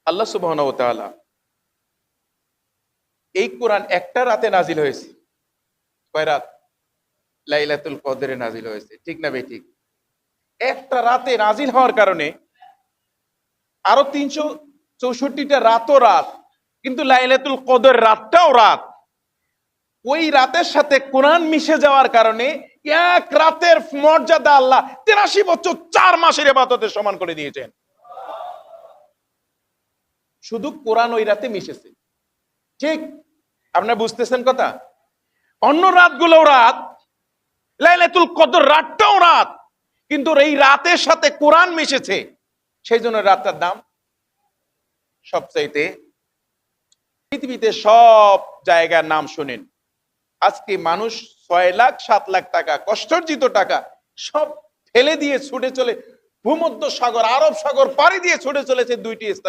আল্লাহ সুবহানাহু ওয়া তাআলা এই কোরআন একটা রাতে নাজিল হয়েছে। কয় রাত? লাইলাতুল কদরে নাজিল হয়েছে, ঠিক না বেঠিক? একটা রাতে নাজিল হওয়ার কারণে আরো 364টা রাতও রাত, কিন্তু লাইলাতুল কদর রাতটাও রাত। ওই রাতের সাথে কোরআন মিশে যাওয়ার কারণে এক রাতের মর্যাদা আল্লাহ 83 বছর 4 মাসের ইবাদতের সমান করে দিয়েছেন। শুধু কোরআন ওই রাতে মিশেছে, ঠিক? আপনারা বুঝতেছেন কথা? অন্য রাতগুলো রাত, লাইলাতুল কদর রাতটাও রাত, কিন্তু এই রাতের সাথে কোরআন মিশেছে, সেই জন্য রাতটার দাম সবচাইতে। পৃথিবীতে সব জায়গার নাম শুনেন, আজকে মানুষ 6 লাখ 7 লাখ টাকা কষ্টার্জিত টাকা সব ফেলে দিয়ে ছুটে চলে ভূমধ্য সাগর, আরব সাগর পাড়ি দিয়ে ছুটে চলেছে 2টি স্থান